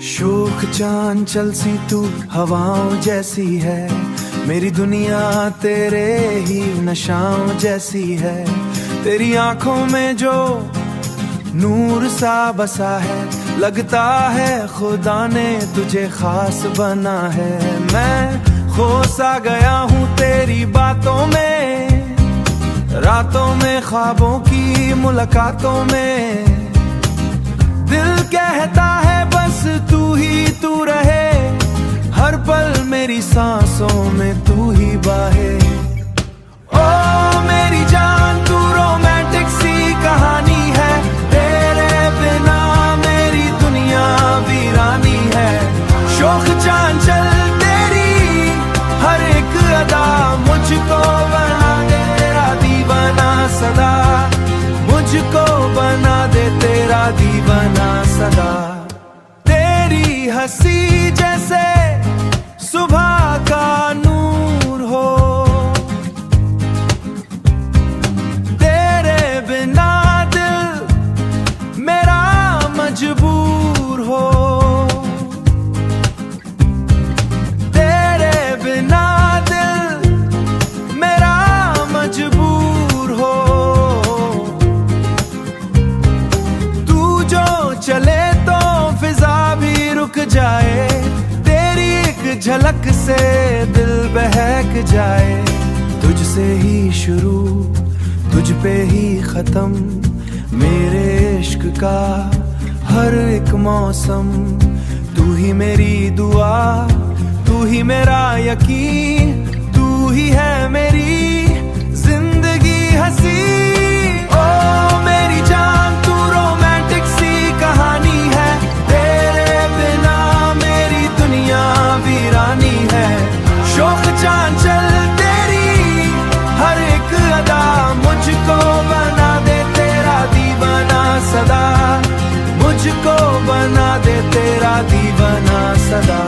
शोख चांचल सी तू हवाओं जैसी है, मेरी दुनिया तेरे ही नशाओं जैसी है। तेरी आंखों में जो नूर सा बसा है, लगता है खुदा ने तुझे खास बना है। मैं खो सा गया हूँ तेरी बातों में, रातों में ख्वाबों की मुलाकातों में। दिल कहता है बस तू ही तू रहे, हर पल मेरी सांसों में तू ही बाहे। ओ मेरी जान तू रोमांटिक सी कहानी है, तेरे बिना मेरी दुनिया वीरानी है। शोख चांचल तेरी हर एक अदा, मुझको बना दे तेरा दीवाना सदा, मुझको बना दे तेरा दीवाना सदा। तेरी हंसी जैसे सुबह का नूर हो, तेरे बिना दिल मेरा मजबूर हो। तेरे बिना दिल मेरा मजबूर हो। तू जो चले तो फिजा भी रुक जाए, तेरी एक झलक से दिल बहक जाए। तुझसे ही शुरू तुझ पे ही खत्म, मेरे इश्क का हर एक मौसम। तू ही मेरी दुआ, तू ही मेरा यकीन, तू ही है मेरी जिंदगी हंसी। ओ मेरी जान तू रोमांटिक सी कहानी है, तेरे बिना मेरी दुनिया वीरानी है। शोख चांचल तेरी हर एक अदा, मुझको बना दे तेरा दीवाना सदा, मुझको बना दे तेरा दीवाना सदा।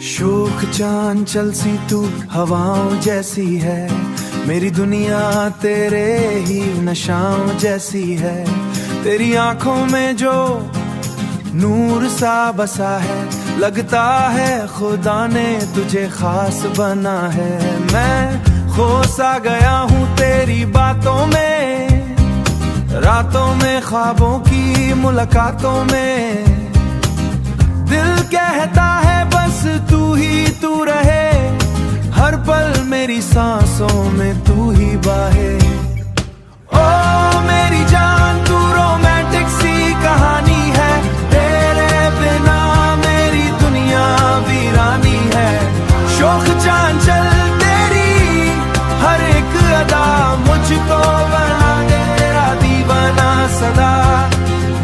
शोख चांचल सी तू हवाओं जैसी है, मेरी दुनिया तेरे ही नशाओं जैसी है। तेरी आंखों में जो नूर सा बसा है, लगता है खुदा ने तुझे खास बना है। मैं खो सा गया हूँ तेरी बातों में, रातों में ख्वाबों की मुलाकातों में। दिल कहता है बस तू ही तू रहे, हर पल मेरी सांसों में तू ही बाहे। ओ मेरी जान तू रोमांटिक सी कहानी है, तेरे बिना मेरी दुनिया वीरानी है। शोख चांचल तेरी हर एक अदा, मुझको बना दे तेरा दीवाना सदा,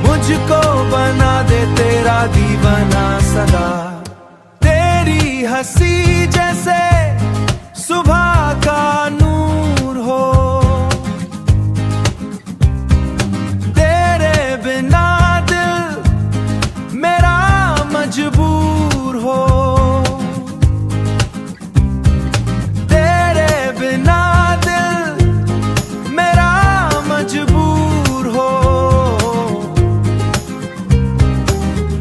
मुझको बना दे तेरा दीवाना सदा। तेरी हंसी जैसे सुबह का नूर हो, तेरे बिना दिल मेरा मजबूर हो। तेरे बिना दिल मेरा मजबूर हो।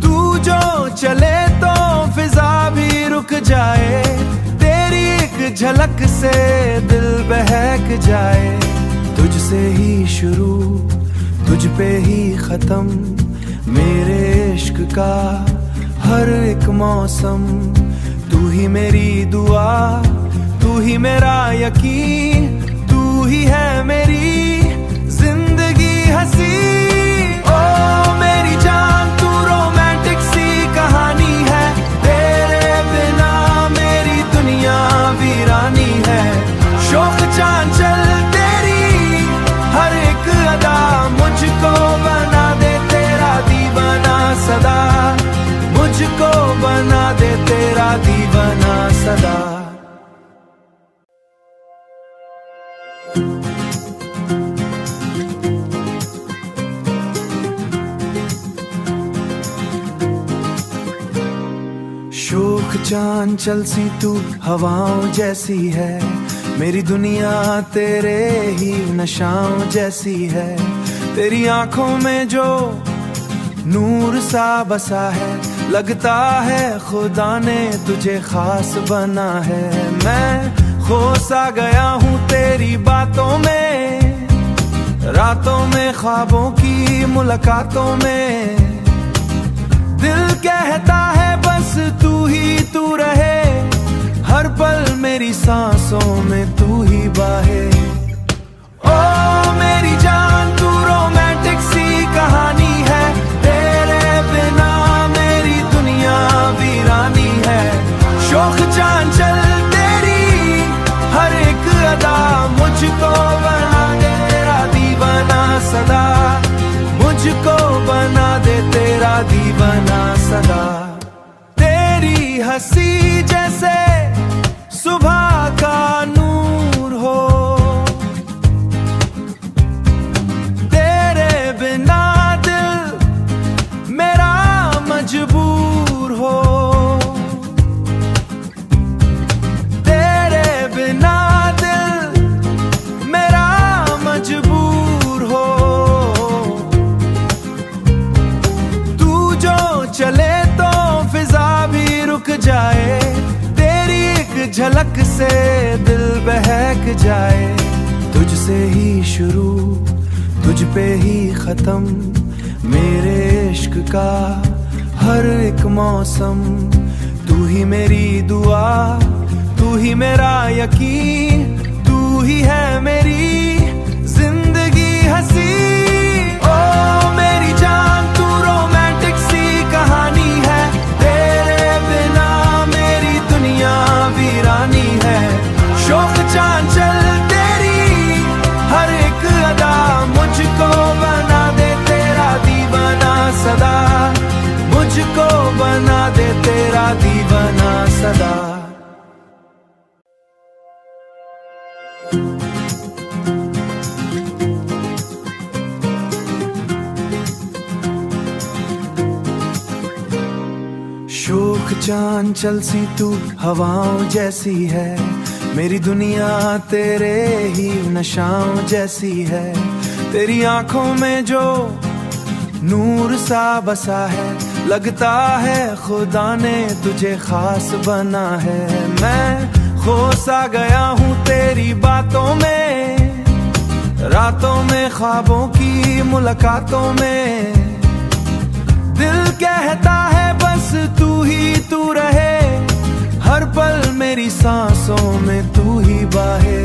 तू जो चले तो फिजा भी रुक जाए, तेरी एक झलक से दिल बहक जाए। तुझसे ही शुरू तुझ पे ही खत्म, मेरे इश्क का हर एक मौसम। तू ही मेरी दुआ, तू ही मेरा यकीन, तू ही है मेरी जिंदगी हंसी। ओ मेरी जान तू रोमांटिक सी कहानी है, तेरे बिना मेरी दुनिया वीरानी है। शोख चांचल तेरी हर एक अदा, मुझको बना दे तेरा दीवाना सदा, मुझको बना दे तेरा दीवाना सदा। चांचल सी तू हवाओं जैसी है, मेरी दुनिया तेरे ही नशाओं जैसी है। तेरी आंखों में जो नूर सा बसा है, लगता है खुदा ने तुझे खास बना है। मैं खो सा गया हूँ तेरी बातों में, रातों में ख्वाबों की मुलाकातों में। दिल कहता है बस तू ही तू रहे, हर पल मेरी सांसों में तू ही बाहे। ओ मेरी जान तू रोमांटिक सी कहानी है, तेरे बिना मेरी दुनिया वीरानी है। शोख चांचल तेरी हर एक अदा, मुझको बना दे तेरा दीवाना सदा, मुझको बना दे तेरा दीवाना सदा। तेरी हंसी जैसे सुबह का नूर हो, तेरे बिना दिल मेरा मजबूर हो। तेरे बिना दिल मेरा मजबूर हो। तू जो चले तो फिजा भी रुक जाए, तेरी एक झलक से दिल बहक जाए। तुझसे ही शुरू तुझ पे ही खत्म, मेरे इश्क का हर एक मौसम। तू ही मेरी दुआ, तू ही मेरा यकीन, तू ही है मेरी जिंदगी हंसी। ओ मेरी जान तू रोमांटिक सी कहानी है, तेरे बिना मेरी दुनिया वीरानी है। शोक चांचल तेरी हर एक अदा, मुझको बना दे तेरा दीवाना सदा, मुझको बना दे तेरा दीवाना सदा। शोख चांचल सी तू हवाओं जैसी है, मेरी दुनिया तेरे ही नशाओं जैसी है। तेरी आंखों में जो नूर सा बसा है, लगता है खुदा ने तुझे खास बना है। मैं खो सा गया हूँ तेरी बातों में, रातों में ख्वाबों की मुलाकातों में। दिल कहता है बस तू ही तू रहे, हर पल मेरी सांसों में तू ही बाहे।